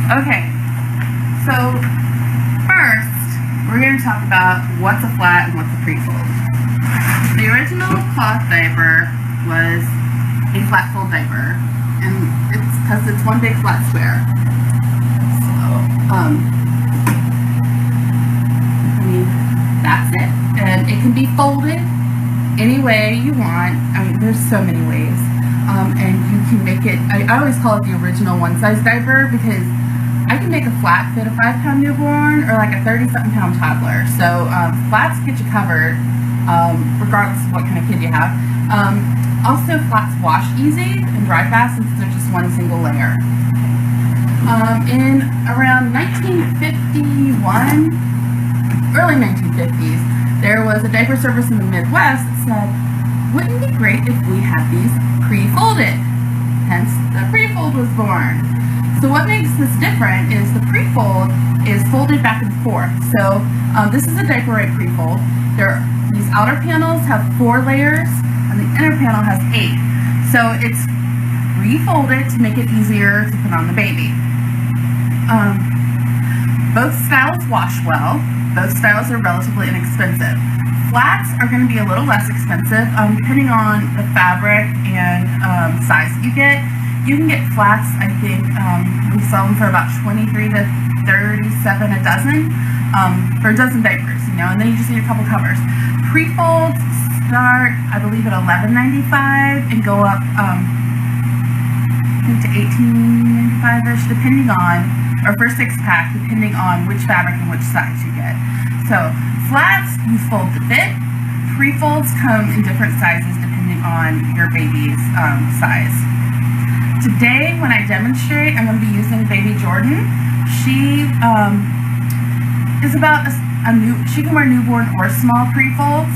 Okay, so first we're going to talk about what's a flat and what's a prefold. The original cloth diaper was a flat fold diaper, and it's because it's one big flat square. So, I mean, that's it. And it can be folded any way you want. I mean, there's so many ways. And you can make it, I always call it the original one size diaper because I can make a flat fit a 5-pound newborn or like a 30-something pound toddler. So flats get you covered regardless of what kind of kid you have. Also, flats wash easy and dry fast since they're just one single layer. In around 1951, early 1950s, there was a diaper service in the Midwest that said, wouldn't it be great if we had these pre-folded? Hence, the Prefold was born. So what makes this different is the Prefold is folded back and forth. So this is a diaper right Prefold. These outer panels have 4 layers, and the inner panel has 8. So it's refolded to make it easier to put on the baby. Both styles wash well. Both styles are relatively inexpensive. Flats are going to be a little less expensive depending on the fabric and size that you get. You can get flats, I think, we sell them for about $23 to $37 a dozen for a dozen diapers, you know, and then you just need a couple covers. Prefolds start, I believe, at $11.95 and go up I think to $18.95-ish, depending on, or for a 6-pack, depending on which fabric and which size you get. So flats, you fold to fit. Prefolds come in different sizes depending on your baby's size. Today, when I demonstrate, I'm going to be using baby Jordan. She is about she can wear newborn or small prefolds.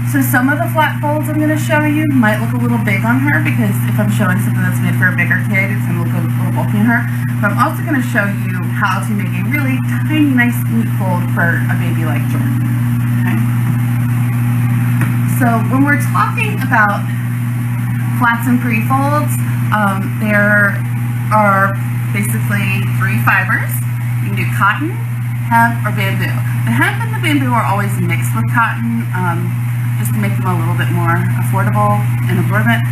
So some of the flat folds I'm going to show you might look a little big on her because if I'm showing something that's made for a bigger kid, it's going to look a little bulky on her. But I'm also going to show you how to make a really tiny, nice, neat fold for a baby like Jordan. Okay? So when we're talking about flats and prefolds, there are basically 3 fibers. You can do cotton, hemp, or bamboo. The hemp and the bamboo are always mixed with cotton just to make them a little bit more affordable and absorbent.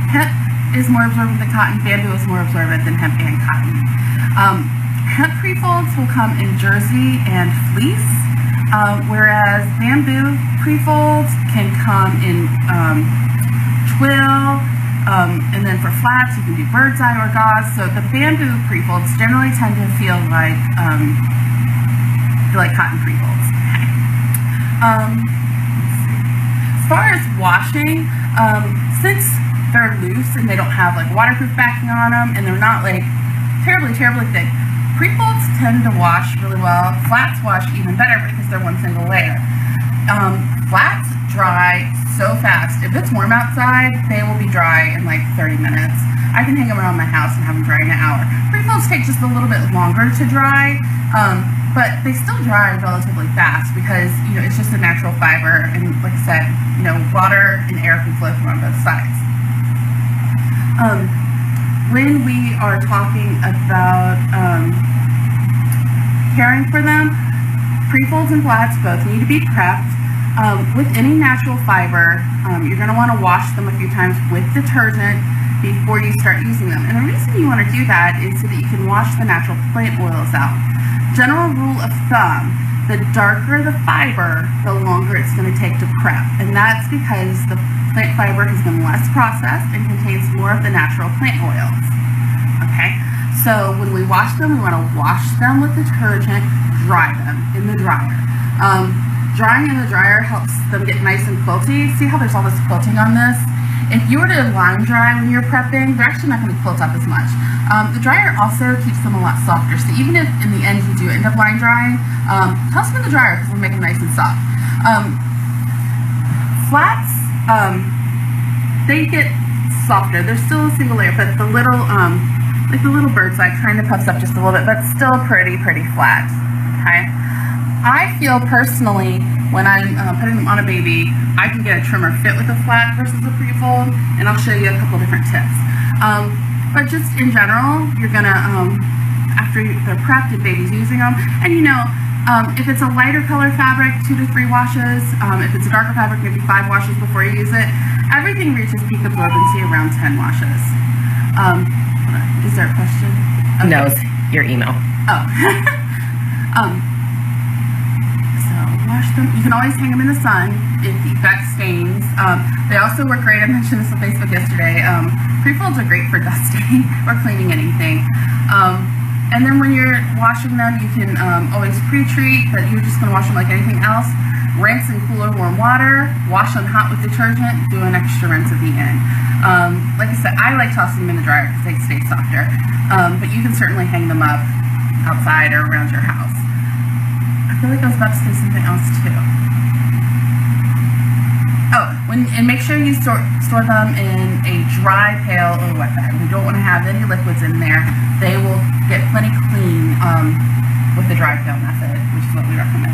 Hemp is more absorbent than cotton. Bamboo is more absorbent than hemp and cotton. Hemp prefolds will come in jersey and fleece, whereas bamboo prefolds can come in twill, and then for flats you can do bird's eye or gauze. So the bamboo prefolds generally tend to feel like cotton prefolds. As far as washing, since they're loose and they don't have like waterproof backing on them and they're not like terribly thick, prefolds tend to wash really well. Flats wash even better because they're one single layer. Flats dry so fast. If it's warm outside, they will be dry in like 30 minutes. I can hang them around my house and have them dry in an hour. Prefolds take just a little bit longer to dry, but they still dry relatively fast because, you know, it's just a natural fiber, and like I said, you know, water and air can flow from on both sides. When we are talking about caring for them, prefolds and flats both need to be prepped. With any natural fiber, you're going to want to wash them a few times with detergent before you start using them. And the reason you want to do that is so that you can wash the natural plant oils out. General rule of thumb, the darker the fiber, the longer it's going to take to prep. And that's because the plant fiber has been less processed and contains more of the natural plant oils. Okay, so when we wash them, we want to wash them with detergent, dry them in the dryer. Drying in the dryer helps them get nice and quilty. See how there's all this quilting on this? If you were to line dry when you're prepping, they're actually not going to quilt up as much. The dryer also keeps them a lot softer. So even if in the end you do end up line drying, toss them in the dryer because we'll make them nice and soft. Flats, they get softer. They're still a single layer, but the little, like the little bird's eye kind of puffs up just a little bit, but still pretty flat. Okay. I feel personally, when I'm putting them on a baby, I can get a trimmer fit with a flat versus a prefold, and I'll show you a couple different tips. But just in general, you're gonna, after they're prepped, if baby's using them, and if it's a lighter color fabric, 2 to 3 washes. If it's a darker fabric, maybe 5 washes before you use it. Everything reaches peak absorbency around 10 washes. Is there a question? Okay. No, it's your email. Oh. So wash them. You can always hang them in the sun if you've got stains. They also work great. I mentioned this on Facebook yesterday. Prefolds are great for dusting or cleaning anything. And then when you're washing them, you can always pre-treat that you're just going to wash them like anything else. Rinse in cooler, warm water. Wash them hot with detergent. Do an extra rinse at the end. Like I said, I like tossing them in the dryer because they stay softer. But you can certainly hang them up outside or around your house. I feel like I was about to say something else too. Oh, and make sure you store them in a dry pail or wet bag. We don't want to have any liquids in there. They will get plenty clean with the dry pail method, which is what we recommend.